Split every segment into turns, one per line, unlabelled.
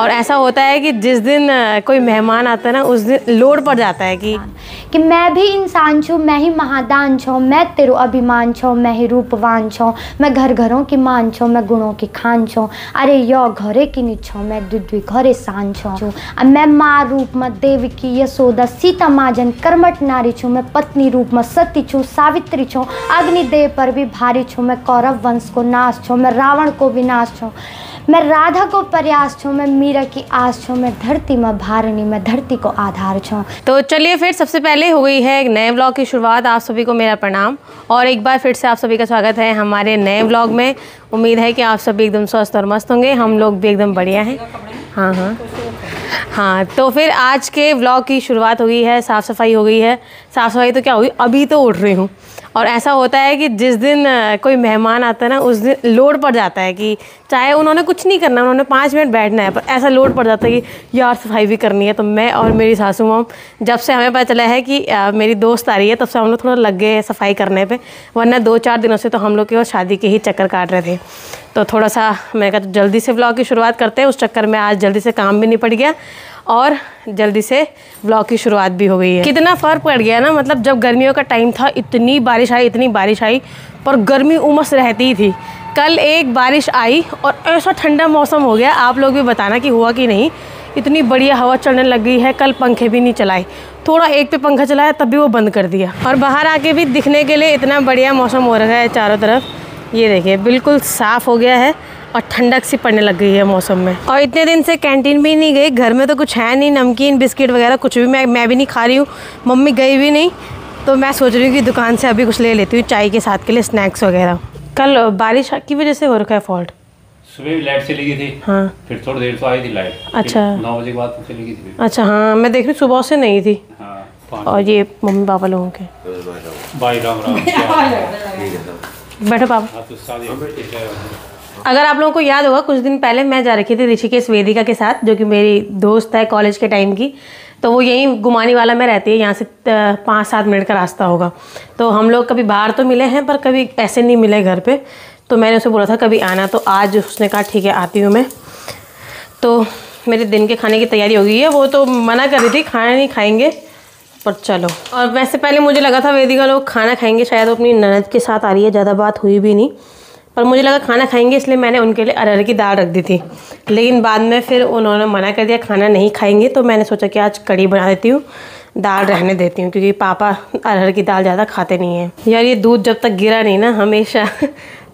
और ऐसा होता है कि जिस दिन कोई मेहमान आता है ना उस दिन लोड पड़ जाता है कि
मैं भी इंसान छूँ, मैं ही महादान छूँ, मैं तेरो अभिमान छूँ, मैं ही रूपवान छूँ, मैं घर घरों की मान छूँ, मैं गुणों की खान छूँ, अरे यो घरे की निछो, मैं दुद्वी घरे सान छूँ, मैं माँ रूप में देवकी यशोदा सीता माजन कर्मठ नारी छूँ, मैं पत्नी रूप में सती छूँ, सावित्री छूँ, अग्निदेव पर भी भारी छूँ, मैं कौरव वंश को नाश छूँ, मैं रावण को विनाश छूँ, मैं राधा को प्रयास छूँ, मैं मीरा की आस छूँ, मैं धरती में भारनी, मैं धरती को आधार छूँ।
तो चलिए फिर सबसे पहले हो गई है एक नए व्लॉग की शुरुआत। आप सभी को मेरा प्रणाम और एक बार फिर से आप सभी का स्वागत है हमारे नए व्लॉग में। उम्मीद है कि आप सभी एकदम स्वस्थ और मस्त होंगे, हम लोग भी एकदम बढ़िया हैं। हाँ, तो फिर आज के व्लॉग की शुरुआत हो गई है, साफ़ सफाई हो गई है। साफ़ सफाई तो क्या हुई, अभी तो उठ रही हूँ। और ऐसा होता है कि जिस दिन कोई मेहमान आता है ना उस दिन लोड पड़ जाता है कि चाहे उन्होंने कुछ नहीं करना, उन्होंने 5 मिनट बैठना है, पर ऐसा लोड पड़ जाता है कि यार सफाई भी करनी है। तो मैं और मेरी सासू माँ, जब से हमें पता चला है कि मेरी दोस्त आ रही है, तब से हम लोग थोड़ा लग गए सफाई करने पे। वरना 2-4 दिनों से तो हम लोग केवल शादी के ही चक्कर काट रहे थे। तो थोड़ा सा मैंने कहा जल्दी से व्लॉग की शुरुआत करते हैं। उस चक्कर में आज जल्दी से काम भी निपट गया और जल्दी से व्लॉग की शुरुआत भी हो गई है। कितना फ़र्क पड़ गया ना, मतलब जब गर्मियों का टाइम था इतनी बारिश आई, पर गर्मी उमस रहती ही थी। कल एक बारिश आई और ऐसा ठंडा मौसम हो गया। आप लोग भी बताना कि हुआ कि नहीं। इतनी बढ़िया हवा चलने लग गई है। कल पंखे भी नहीं चलाए, थोड़ा एक पे पंखा चलाया तब भी वो बंद कर दिया। और बाहर आके भी दिखने के लिए इतना बढ़िया मौसम हो रखा है चारों तरफ। ये देखिए बिल्कुल साफ़ हो गया है और ठंडक सी पड़ने लग गई है मौसम में। और इतने दिन से कैंटीन भी नहीं गई, घर में तो कुछ है नहीं, नमकीन बिस्किट वगैरह कुछ भी मैं भी नहीं खा रही हूँ, मम्मी गई भी नहीं। तो मैं सोच रही हूँ कि दुकान से अभी कुछ ले लेती हूँ चाय के साथ के लिए, स्नैक्स वगैरह। कल बारिश की वजह से हो रखा है फॉल्ट।
सुबह लाइट चली गई थी, हाँ, फिर थोड़ी देर तो आई थी लाइट। अच्छा, 9 बजे के बाद तो चली गई थी।
अच्छा, हाँ, मैं देख रही सुबह से नहीं थी।
हाँ,
और ये मम्मी पापा लोगों के
बाय राम
बैठो पापा। अगर आप लोगों को याद होगा कुछ दिन पहले मैं जा रखी थी ऋषिकेश वेदिका के साथ, जो कि मेरी दोस्त है कॉलेज के टाइम की। तो वो यहीं गुमानी वाला में रहती है, यहाँ से 5-7 मिनट का रास्ता होगा। तो हम लोग कभी बाहर तो मिले हैं पर कभी ऐसे नहीं मिले घर पे। तो मैंने उसे बोला था कभी आना, तो आज उसने कहा ठीक है आती हूँ मैं। तो मेरे दिन के खाने की तैयारी हो गई है। वो तो मना कर रही थी खाना नहीं खाएंगे, पर चलो। और वैसे पहले मुझे लगा था वेदिका लोग खाना खाएंगे, शायद वो अपनी ननद के साथ आ रही है, ज़्यादा बात हुई भी नहीं, पर मुझे लगा खाना खाएंगे, इसलिए मैंने उनके लिए अरहर की दाल रख दी थी। लेकिन बाद में फिर उन्होंने मना कर दिया खाना नहीं खाएंगे, तो मैंने सोचा कि आज कढ़ी बना देती हूँ, दाल रहने देती हूँ, क्योंकि पापा अरहर की दाल ज़्यादा खाते नहीं हैं। यार ये दूध जब तक गिरा नहीं ना हमेशा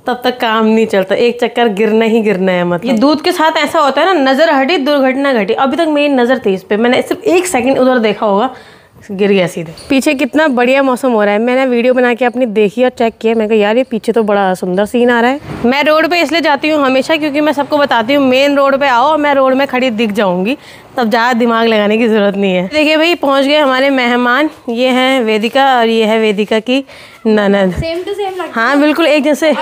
तब तक काम नहीं चलता, एक चक्कर गिरना ही गिरना है। मतलब ये दूध के साथ ऐसा होता है ना, नज़र हटी दुर्घटना घटी। अभी तक मेरी नज़र थी इस पर, मैंने सिर्फ 1 सेकंड उधर देखा होगा, गिर गया सीधे। पीछे कितना बढ़िया मौसम हो रहा है। मैंने वीडियो बना के अपनी देखी और चेक किया, मैं कहा यार ये पीछे तो बड़ा सुंदर सीन आ रहा है। मैं रोड पे इसलिए जाती हूँ हमेशा क्योंकि मैं सबको बताती हूँ मेन रोड पे आओ, मैं रोड में खड़ी दिख जाऊंगी, तब ज़्यादा दिमाग लगाने की ज़रूरत नहीं है। देखिए भाई पहुँच गए हमारे मेहमान, ये हैं वेदिका और ये है वेदिका की ननद।
सेम टू सेम लगता है।
हाँ बिल्कुल एक जैसे।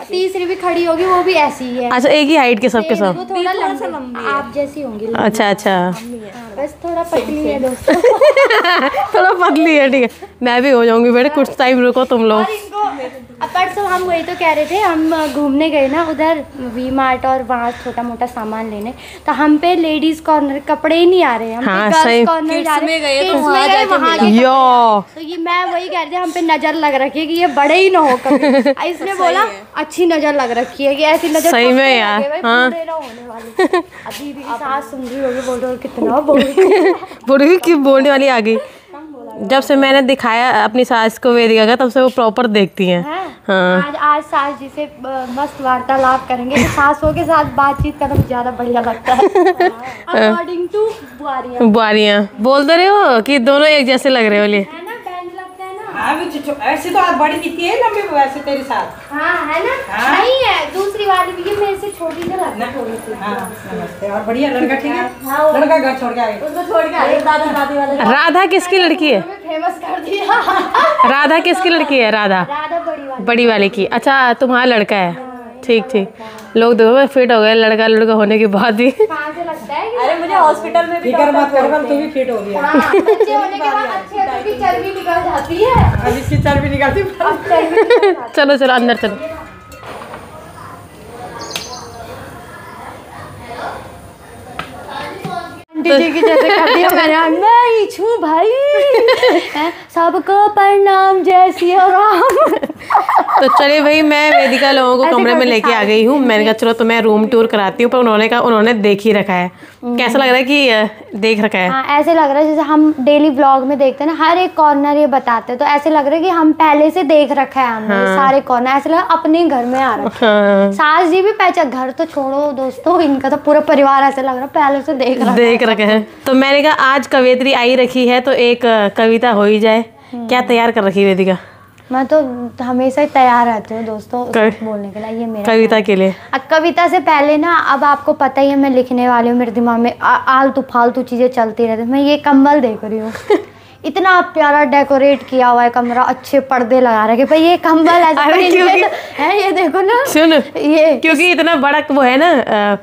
तीसरी भी खड़ी होगी, वो भी ऐसी ही है।
अच्छा, एक ही हाइट के सबके सब।
थोड़ा लंबी आप जैसी होंगी।
अच्छा अच्छा,
बस थोड़ा पतली है दोस्तों।
थोड़ा पतली है, ठीक है, मैं भी हो जाऊंगी बेटे, कुछ टाइम रुको तुम लोग।
परसों हम वही तो कह रहे थे, हम घूमने गए ना उधर वी मार्ट और वहाँ छोटा मोटा सामान लेने, तो हम पे लेडीज कॉर्नर कपड़े ही नहीं आ रहे, हम
हाँ,
पे गर्ल्स कॉर्नर जा रहे हैं। तो ये मैं वही कह रहे थे, हम पे नजर लग रखी है कि ये बड़े ही ना हो कभी। इसने बोला अच्छी नजर लग रखी है कि ऐसी नजर
सही में यार। हाँ,
अभी भी सास सुन रही होगी, बोल रही कितना
बुढ़ी की बोलने वाली आ गई। जब से मैंने दिखाया अपनी सास को वेदिका का, तब से वो प्रॉपर देखती हैं। हाँ,
आज सास जी से मस्त वार्तालाप करेंगे, तो सासों के साथ बातचीत करना ज़्यादा बढ़िया लगता है। अकॉर्डिंग टू
बुआरियाँ बोल दे रहे हो कि दोनों एक जैसे लग रहे हो। लिए
ऐसे तो आप बड़ी दिखती है लंबी, वैसे तेरे साथ।
हाँ है ना। हाँ? नहीं है दूसरी वाली भी, ये मेरे से छोटी तो लगना थोड़ी सी।
हाँ, नमस्ते। और बढ़िया लड़का ठीक है। हाँ, लड़का घर छोड़ के आए,
उसको छोड़ के आए दादा दादी वाले।
राधा किसकी लड़की है?
फेमस कर दिया।
राधा किसकी लड़की है? राधा बड़ी वाली की। अच्छा तुम्हारा लड़का है, ठीक ठीक। लोग देखो फिट हो गए लड़का होने के बाद भी।
अरे मुझे हॉस्पिटल में भी
फिकर मत कर, तू भी फिट हो गया।
बच्चे होने के बाद अच्छी चर्बी निकल जाती है।
अब इसकी चर्बी निकलती
है। चलो चलो अंदर चलो।
बंटी जी की जैसे कर दिया मैंने, मैं ही छू भाई, सबको प्रणाम जय सिया राम।
तो चलिए भाई, मैं वेदिका लोगों को कमरे में लेके आ गई हूँ। मैंने कहा चलो तो मैं रूम टूर कराती हूँ, पर उन्होंने कहा उन्होंने देख ही रखा है। कैसा लग रहा है कि देख रखा है?
हाँ, ऐसे लग रहा है जैसे हम डेली व्लॉग में देखते हैं ना, हर एक कॉर्नर ये बताते हैं, तो ऐसे लग रहा है कि हम पहले से देख रखा है हमने। हाँ। सारे कॉर्नर ऐसे लग अपने घर में आ रखा है। हाँ। सास जी भी पहचान, घर तो छोड़ो दोस्तों, इनका तो पूरा परिवार ऐसे लग रहा है पहले से देख रखा है।
तो मैंने कहा आज कवियत्री आई रखी है तो एक कविता हो ही जाए। क्या तैयार कर रखी है वेदिका?
मैं तो हमेशा ही तैयार रहती हूँ दोस्तों बोलने के लिए। ये मेरा
कविता के लिए,
कविता से पहले ना, अब आपको पता ही है मैं लिखने वाली हूँ, मेरे दिमाग में आलतू फालतू चीज़ें चलती रहती। मैं ये कंबल देख रही हूँ, इतना प्यारा डेकोरेट किया हुआ है कमरा, अच्छे पर्दे लगा रखे भाई, ये कंबल है ये देखो ना,
सुन ये क्योंकि इतना बड़ा वो है ना,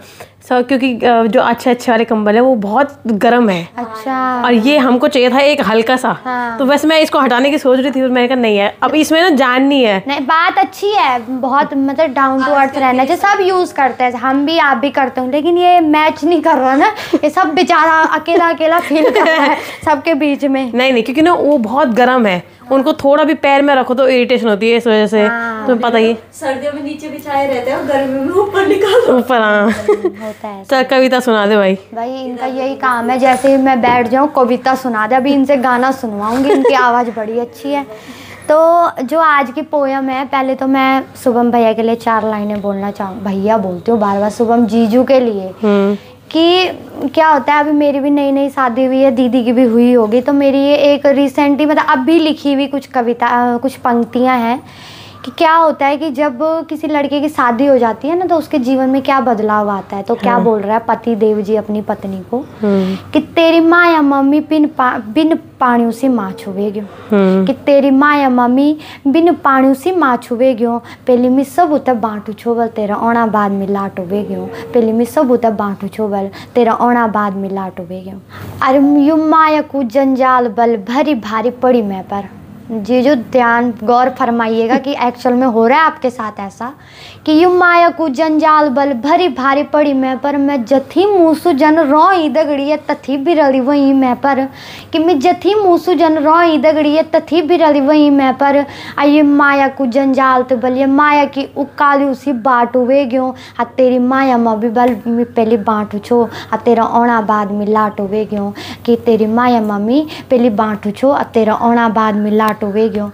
क्योंकि जो अच्छे वाले कंबल है वो बहुत गर्म है।
अच्छा।
और ये हमको चाहिए था एक हल्का सा। हाँ। तो वैसे मैं इसको हटाने की सोच रही थी, मैंने कहा नहीं है, अब इसमें ना जान नहीं है।
नहीं, बात अच्छी है, बहुत मतलब डाउन टू अर्थ रहना चाहिए। सब यूज करते हैं, हम भी, आप भी करते हो, लेकिन ये मैच नहीं कर रहा ना, ये सब बेचारा अकेला अकेला फील कर रहा है सबके बीच में।
नहीं, क्योंकि ना वो बहुत गर्म है, उनको थोड़ा भी पैर में रखो तो इरिटेशन होती है, इस वजह से। हाँ। तुम्हें पता ही,
सर्दियों में नीचे बिछाए रहते हैं और गर्मियों में ऊपर निकालो
ऊपर। हाँ,
होता है।
चल कविता सुना दे भाई।
इनका यही काम है, जैसे ही मैं बैठ जाऊँ कविता सुना दे। अभी इनसे गाना सुनवाऊंगी, इनकी आवाज़ बड़ी अच्छी है। तो जो आज की पोयम है, पहले तो मैं शुभम भैया के लिए 4 लाइनें बोलना चाहूँ। भैया बोलती हूँ बार बार, शुभम जीजू के लिए। कि क्या होता है, अभी मेरी भी नई नई शादी हुई है, दीदी की भी हुई होगी, तो मेरी ये एक रिसेंटली मतलब अभी लिखी हुई कुछ कविता, कुछ पंक्तियां हैं कि क्या होता है कि जब किसी लड़के की शादी हो जाती है ना, तो उसके जीवन में क्या बदलाव आता है। तो क्या बोल रहा है पति देव जी अपनी पत्नी को कि तेरी माँ या मम्मी बिन पानियों से माँ छुवे गयो, कि तेरी माँ या मम्मी बिन पानियों से माँ छुवे गयो, पहली में सब उतर बांटू छोबल तेरा औना बाद में लाट उबे गयो, पहली में सब उतर बांटू छोबल तेरा औना बाद में लाट उबे गयो। अरे यू माया को जंजाल बल भरी भारी पड़ी मैं पर। जी जो ध्यान गौर फरमाइएगा कि एक्चुअल में हो रहा है आपके साथ ऐसा कि यू माया को जंजाल बल भरी भारी पड़ी मैं पर, मैं जथी मूसू जन रोई दगड़िए तथी बिरली वही मैं पर, कि मैं जथी मूसू जन रोई दगड़िए तथी बिरली वही मैं पर। आइए माया को जंजाल तो बलिए माया की उकाली उसी बाट हुए गयो, आ तेरी माया माँ भी बल में पहली बाँट छो, आ तेरा औना बाद में लाट हुए गयो, कि तेरी माया मम्मी पहली बाँट छो, आ तेरा औना बाद में लाट हुए गयो।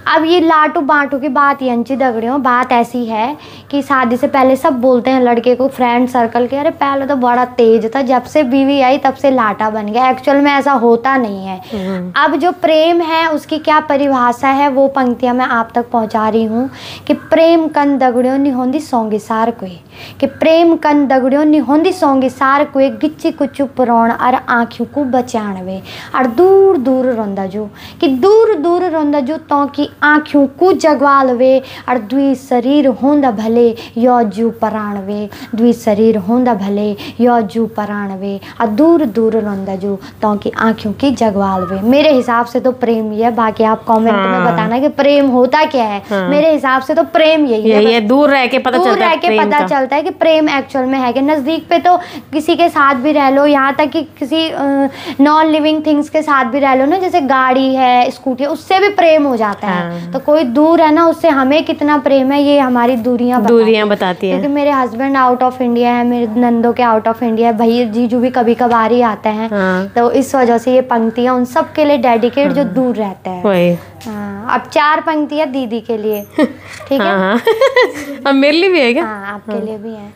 अब ये लाटू बांटू की बात यंची दगड़ियों, बात ऐसी है कि शादी से पहले सब बोलते हैं लड़के को, फ्रेंड सर्कल के, अरे पहले तो बड़ा तेज था, जब से बीवी आई तब से लाटा बन गया। एक्चुअल में ऐसा होता नहीं है। अब जो प्रेम है उसकी क्या परिभाषा है, वो पंक्तियां मैं आप तक पहुंचा रही हूँ कि प्रेम कन दगड़ियों नि होंदी सोंगी सार कोई, कि प्रेम कन दगड़ियों नि होंदी सोंगी सार कोई, गिच्ची कुचु पुराण और आँखों को बचाणवे, और दूर दूर रोंदा जो, कि दूर दूर रोंदा जो तो कि आँखों को जगवाल वे, और द्वि शरीर होंदा भले यो जू पराण वे, द्वि शरीर होंदा भले यो जू पराण वे, और दूर दूर रोंदा जो तो कि आँखों की जगवाल वे। मेरे हिसाब से तो प्रेम ही है, बाकी आप कमेंट में बताना कि प्रेम होता क्या है। मेरे हिसाब से तो प्रेम यही है,
दूर रह के पता
चलता है कि प्रेम एक्चुअल में है कि नज़दीक पे तो किसी के साथ भी रह लो, यहाँ तक कि किसी नॉन लिविंग थिंग्स के साथ भी रह लो ना, जैसे गाड़ी है, स्कूटी है, उससे भी प्रेम हो जाता है। तो कोई दूर है ना, उससे हमें कितना प्रेम है ये हमारी दूरियां बताती है। क्योंकि मेरे हस्बैंड आउट ऑफ इंडिया है, मेरे नंदों के आउट ऑफ इंडिया है, भैया जीजू भी कभी कभार ही आते हैं। तो इस वजह से ये पंक्तियां उन सब के लिए डेडिकेट जो दूर रहते हैं। अब 4 पंक्तियां दीदी के लिए, ठीक है?
अब मेरे लिए भी है क्या?
हाँ, आपके लिए भी है।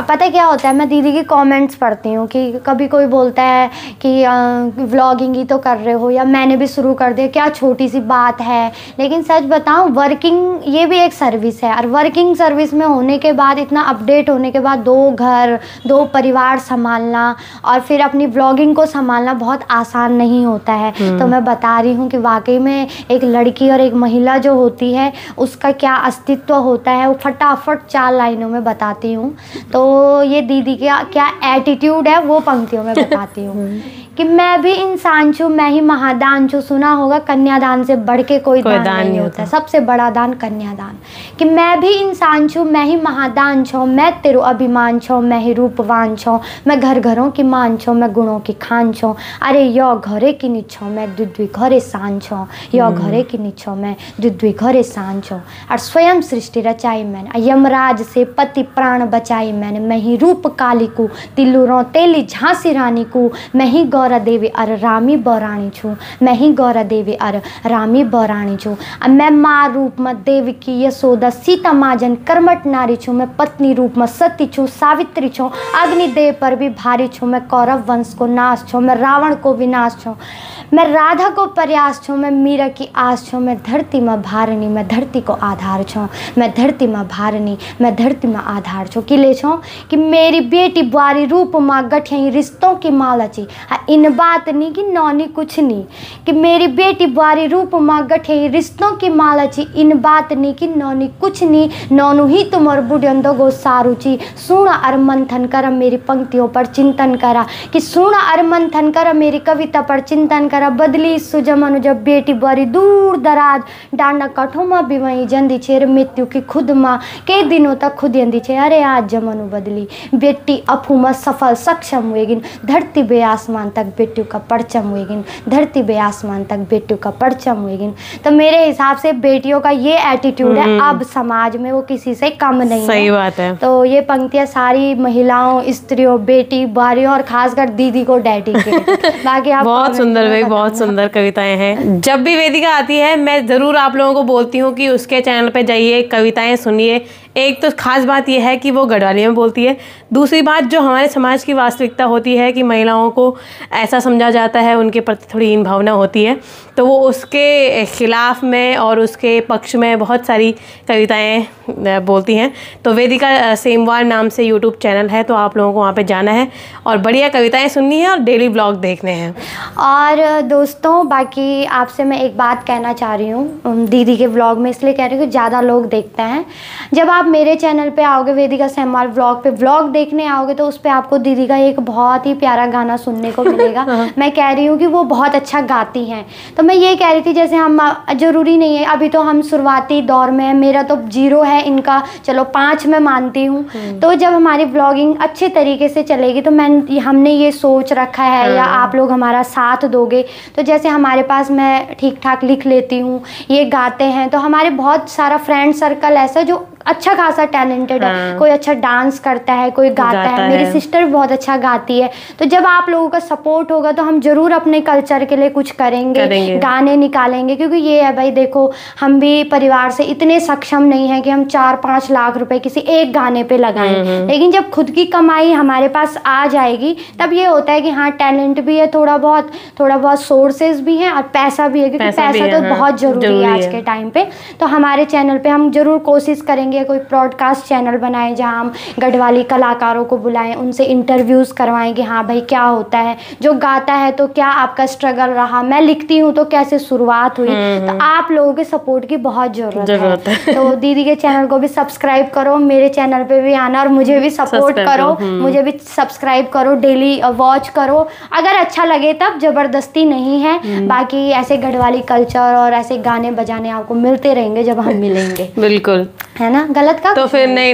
पता है क्या होता है, मैं दीदी की कमेंट्स पढ़ती हूँ कि कभी कोई बोलता है कि व्लॉगिंग ही तो कर रहे हो, या मैंने भी शुरू कर दिया, क्या छोटी सी बात है। लेकिन सच बताऊँ, वर्किंग ये भी एक सर्विस है, और वर्किंग सर्विस में होने के बाद, इतना अपडेट होने के बाद 2 घर 2 परिवार संभालना और फिर अपनी व्लॉगिंग को संभालना बहुत आसान नहीं होता है। तो मैं बता रही हूँ कि वाकई में एक लड़की और एक महिला जो होती है उसका क्या अस्तित्व होता है, वो फटाफट 4 लाइनों में बताती हूँ। तो ये दीदी का क्या एटीट्यूड है वो पंक्तियों में बताती हूँ कि मैं भी इंसान छूँ, मैं ही महादान छूँ। सुना होगा कन्यादान से बढ़ के कोई दान नहीं होता, सबसे बड़ा दान कन्यादान। कि मैं भी इंसान छूँ, मैं ही महादान छूँ, मैं तेरो अभिमान छूँ, मैं ही रूपवान छूँ, मैं घर घरों की मान छूँ, मैं गुणों की खान छूँ। अरे यो घरे की निछो मैं दुद्वी घरे सान छूँ, यो घरे की निछो मैं दुद्वी घरे सान छूँ। और स्वयं सृष्टि रचाई मैंने, यमराज से पति प्राण बचाई मैंने, मैं ही रूप काली को तिल्लू रो तेली झांसी रानी को, मैं ही गौरा देवी अर रामी बौराणी छूँ, मैं ही गौरा देवी अर रामी बौराणी छूँ। मैं माँ रूप में देवी की यशोदा सीता माजन कर्मठ नारी छूँ, मैं पत्नी रूप में सती छूँ सावित्री छूँ, अग्निदेव पर भी भारी छूँ, मैं कौरव वंश को नाश छूँ, मैं रावण को विनाश छूँ, मैं राधा को प्रयास छूँ, मैं मीरा की आस छूँ, मैं धरती में भारनी, मैं धरती को आधार छूँ, मैं धरती में भारनी, मैं धरती में आधार छूँ। कि ले छूँ कि मेरी बेटी बुआरी रूप माँ गठियाई रिश्तों की माला ची, इन बात नहीं कि नौनी कुछ नहीं। कि मेरी बेटी बुआरी रूप माँ गठियाई रिश्तों की माला ची, इन बात नहीं कि नौनी कुछ नहीं, नौनु ही तुम और बुढ़ियंदो गो सारू ची। सुना अर मंथन कर मेरी पंक्तियों पर चिंतन करा, कि सुना अर मंथन कर मेरी कविता पर चिंतन करा। बदली सुजमनु जब बेटी बुआरी दूर दराज, डांडा कठो माँ भी वहीं जंदी छेर मृत्यु की खुद माँ कई दिनों तक खुद यंदी छे। अरे आज जमनु बदली बेटी अफूमा सफल सक्षम हुएगिन, धरती बे आसमान तक बेटियों का परचम हुएगिन, धरती बे आसमान तक बेटियों का परचम हुएगिन। तो मेरे हिसाब से बेटियों का ये एटीट्यूड है अब समाज में, वो किसी से कम नहीं है।
सही बात है।
तो ये पंक्तियाँ सारी महिलाओं, स्त्रियों, बेटी बुआरियों और खासकर दीदी को डेडिकेट। बाकी आप
बहुत सुंदर भाई, बहुत सुंदर कविताएं हैं। जब भी वेदिका आती है मैं ज़रूर आप लोगों को बोलती हूँ कि उसके चैनल पे जाइए, कविताएं सुनिए। एक तो खास बात यह है कि वो गढ़वाली में बोलती है, दूसरी बात जो हमारे समाज की वास्तविकता होती है कि महिलाओं को ऐसा समझा जाता है, उनके प्रति थोड़ी हीन भावना होती है, तो वो उसके खिलाफ में और उसके पक्ष में बहुत सारी कविताएं बोलती हैं। तो वेदिका सेमवार नाम से यूट्यूब चैनल है, तो आप लोगों को वहाँ पे जाना है और बढ़िया कविताएं सुननी है और डेली ब्लॉग देखने हैं।
और दोस्तों बाकी आपसे मैं एक बात कहना चाह रही हूँ, दीदी के व्लॉग में इसलिए कह रही हूँ कि ज़्यादा लोग देखते हैं। जब आप मेरे चैनल पे आओगे वेदिका सेमवार व्लॉग पे व्लॉग देखने आओगे तो उस पर आपको दीदी का एक बहुत ही प्यारा गाना सुनने को मिलेगा। मैं कह रही हूँ कि वो बहुत अच्छा गाती हैं। तो मैं ये कह रही थी जैसे हम, ज़रूरी नहीं है अभी तो हम शुरुआती दौर में है, मेरा तो 0 है, इनका चलो 5 मैं मानती हूँ। तो जब हमारी व्लॉगिंग अच्छे तरीके से चलेगी तो हमने ये सोच रखा है या आप लोग हमारा साथ दोगे तो जैसे हमारे पास मैं ठीक ठाक लिख लेती हूँ, ये गाते हैं, तो हमारे बहुत सारा फ्रेंड सर्कल ऐसा जो अच्छा खासा टैलेंटेड है। कोई अच्छा डांस करता है, कोई गाता है। मेरी सिस्टर भी बहुत अच्छा गाती है। तो जब आप लोगों का सपोर्ट होगा तो हम जरूर अपने कल्चर के लिए कुछ करेंगे। गाने निकालेंगे, क्योंकि ये है भाई देखो हम भी परिवार से इतने सक्षम नहीं है कि हम 4-5 लाख रुपए किसी एक गाने पे लगाएं। लेकिन जब खुद की कमाई हमारे पास आ जाएगी तब ये होता है कि हाँ टैलेंट भी है, थोड़ा बहुत सोर्सेज भी हैं और पैसा भी है, क्योंकि पैसा तो बहुत जरूरी है आज के टाइम पे। तो हमारे चैनल पे हम जरूर कोशिश करेंगे कोई ब्रॉडकास्ट चैनल बनाएं जहां हम गढ़वाली कलाकारों को बुलाएं, उनसे इंटरव्यूज़ करवाएं कि हाँ भाई क्या होता है, जो गाता है तो क्या आपका स्ट्रगल रहा, मैं लिखती हूँ तो कैसे शुरुआत हुई। तो आप लोगों के सपोर्ट की बहुत ज़रूरत है। तो दीदी के चैनल को भी सब्सक्राइब करो, मेरे चैनल पे भी आना और मुझे भी सपोर्ट करो, मुझे भी सब्सक्राइब करो, डेली वॉच करो। अगर अच्छा लगे तब, ज़बरदस्ती नहीं है। बाकी ऐसे गढ़वाली कल्चर और ऐसे गाने बजाने आपको मिलते रहेंगे जब हम मिलेंगे।
बिल्कुल,
है ना? गलत का
तो फिर नहीं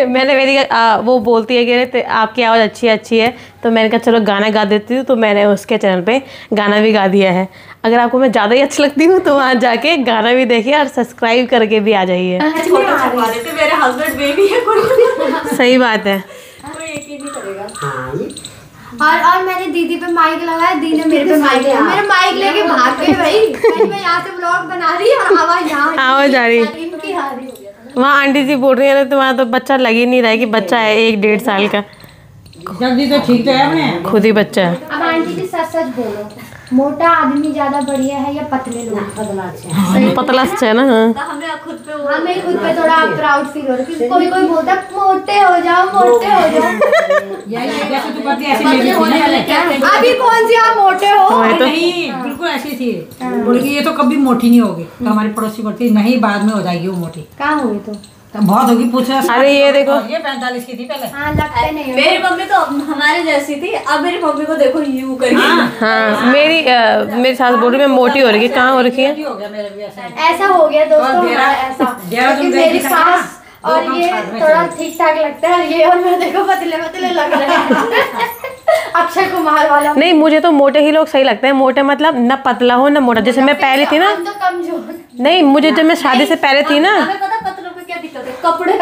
मैंने वेदिका वो बोलती है कि आपकी आवाज़ अच्छी है, तो मैंने कहा चलो गाना गा देती हूँ, तो मैंने उसके चैनल पे गाना भी गा दिया है। अगर आपको मैं ज़्यादा ही अच्छी लगती हूँ तो वहाँ जाके गाना भी देखिए और सब्सक्राइब करके भी आ जाइए।
मेरे हस्बैंड बेबी है कोई
सही बात है,
कोई यकीन नहीं करेगा।
और मैंने दीदी पे माइक लगाया, दी ने मेरे पे माइक लगाया, मेरे माइक लेके भाग गए भाई। मैं यहाँ से व्लॉग बना रही और आवाज
आ रही।
इनकी हारी हो गया था।
वहाँ आंटी जी बोल रही है तुम्हारा तो बच्चा लग ही नहीं रहा है कि बच्चा है 1-1.5 साल का।
जल्दी तो ठीक तो है अपने
खुद ही बच्चा है।
अब आंटी जी सच बोलो, मोटा आदमी ज्यादा बढ़िया है या पतले लोग?
पतला है ना।
हमें खुद पे
हमें खुद पे थोड़ा प्राउड फील हो रहा है। कोई बोलता है मोटे हो जाओ, मोटे हो जाओ।
जैसे तू करती ऐसे मेरी थी ना।
अभी कौन सी आप मोटे हो?
नहीं बिल्कुल ऐसी थी, बोली कि ये तो कभी मोटी नहीं होगी। तो हमारी पड़ोसी बोलती नहीं बाद में हो जाएगी वो मोटी।
कहाँ हुई तो
बहुत होगी, पूछ रहा।
अरे ये देखो,
ये 45 की थी पहले।
हाँ लगते नहीं।
मेरी मम्मी तो हमारे जैसी थी, अब मेरी मम्मी को देखो यू करके।
हाँ मेरी सास बोल रही मैं मोटी हो रही है। कहाँ हो रखी है?
हो गया मेरा भी ऐसा।
ऐसा हो गया दोस्तों हमारा ऐसा, क्योंकि मेरी सास और ये थोड़ा ठीक ठाक लगता है, ये और मैं देखो पतले पतले लग रहे हैं। अक्षय कुमार वाला।
नहीं मुझे तो मोटे ही लोग सही लगते हैं। मोटे मतलब ना पतला हो ना मोटा। जैसे मैं पहले थी ना,
हम तो कमजोर।
नहीं मुझे जब मैं शादी से पहले थी ना,
हमें पता पतलों को क्या दिक्कत है, कपड़े
में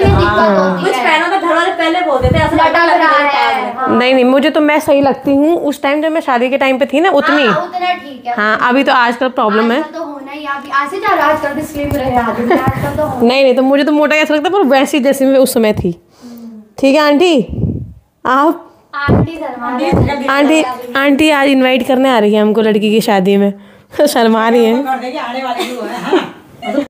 दिक्कत होती
कुछ
है।
पहनो तो घर वाले पहले बोलते थे ऐसा
लटक रहा है।
नहीं मुझे तो मैं सही लगती हूँ। उस टाइम जब मैं शादी के टाइम पे थी ना उतनी।
उतना ठीक है।
हाँ अभी तो आजकल प्रॉब्लम है।
आजकल तो होना ही, अभी आज से जा आजकल भी स्लिम रहे आदमी, आजकल तो होना।
नहीं तो मुझे तो मोटा कैसा लगता है, पर वैसी जैसी मैं उस समय थी। ठीक है आंटी, आप
आंटी शर्मा रही है।
आंटी आज इनवाइट करने आ रही है हमको लड़की की शादी में। शर्मा रही है।
कर देगी आने वाले जो है।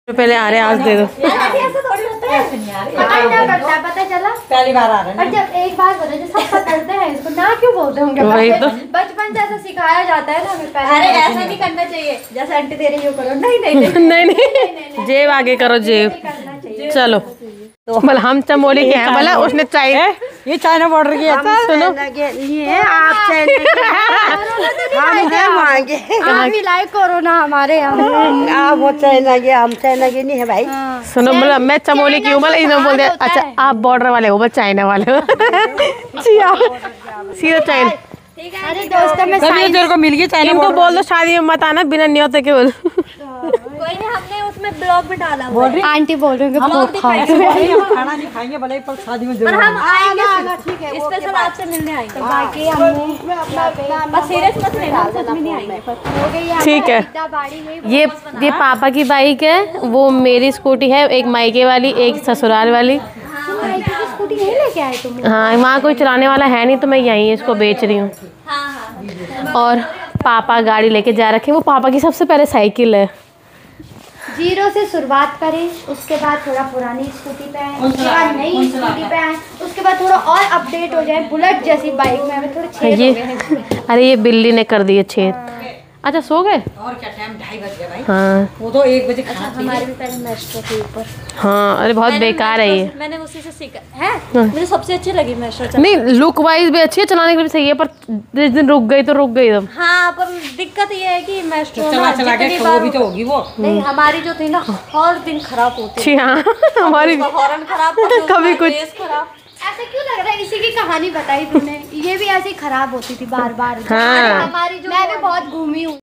पहले आ रहे हैं, आज दे दो।
ऐसा थोड़ी होता है, पकड़ना पड़ता है, पता चला।
पहली बार आ रहे हैं
और जब एक बात बताओ, जो सब पकड़ते हैं इसको ना क्यों बोलते होंगे?
वही तो।
बचपन से ऐसा सिखाया जाता है ना हमें पहले।
अरे ऐसा नहीं करना चाहिए, जैसे आंटी दे रही हो करो। नहीं नहीं नहीं
नहीं जेब आगे करो, जेब।
करना चाहिए।
चलो भला हम चमोली के हैं, भला उसने चाहिए।
ये चाइना बॉर्डर की है।
सुनो
हाँ मिलाए कोरोना हमारे यहाँ।
आप वो चाइना के, हम चाइना के नहीं है भाई।
सुनो मतलब मैं चमोली की हूँ, मतलब इन्होंने बोल दिया अच्छा आप बॉर्डर वाले हो, बस चाइना वाले हो। सीधा चाइना।
अरे दोस्तों मैं
कभी तेरे को मिल गई चाइना
इनको बोल दो शादी में मत आना, बिना न्योते के बोल।
कोई नहीं, हमने उसमें ब्लॉग में डाला हुआ है।
आंटी बोल रहे
हम खाना नहीं खाएंगे भले पर शादी में
पर
जरूर
हम आएंगे, स्पेशल आपसे मिलने आएंगे।
बाकी हमने
बस सीरियस मत लेना, सच में नहीं आएंगे।
हो गई
ठीक है। ये पापा की बाइक है, वो मेरी स्कूटी है, एक मायके वाली एक ससुराल वाली।
स्कूटी नहीं लेके आए तुम?
हाँ वहाँ कोई चलाने वाला है नहीं तो मैं यहीं इसको बेच रही हूँ। और पापा गाड़ी लेके जा रखे हैं, वो पापा की सबसे पहले साइकिल है।
जीरो से शुरुआत करें, उसके बाद थोड़ा पुरानी स्कूटी पे आए, उसके बाद नई स्कूटी पे आए, उसके बाद थोड़ा और अपडेट हो जाए बुलेट जैसी बाइक में। हमें थोड़े छेद हो गए हैं।
अरे ये बिल्ली ने कर दिए छेद। अच्छा सो गए?
और क्या टाइम 2:30 बज गया भाई।
हाँ
वो तो 1 बजे खाना चाहिए।
हमारे भी पहले मेस्ट्रो के ऊपर
हाँ अरे बहुत बेकार है ये।
मैंने उसी से सीखा है। मुझे सबसे अच्छी लगी मेस्ट्रो।
नहीं लुक वाइज भी अच्छी है, चलाने के लिए भी सही है, पर जिस दिन रुक गई तो रुक गई एकदम।
हाँ पर दिक्कत ये है कि मेस्ट्रो
चला चला के वो भी तो होगी वो।
नहीं हमारी जो थी ना हर दिन खराब होती
जी हाँ हमारी
हॉर्न खराब
कभी कुछ।
खराब।
ऐसा क्यों लग रहा है? इसी की कहानी बताई तूने, ये भी ऐसी खराब होती थी बार बार।
हाँ।
हमारी जो मैं भी बहुत घूमी हूँ।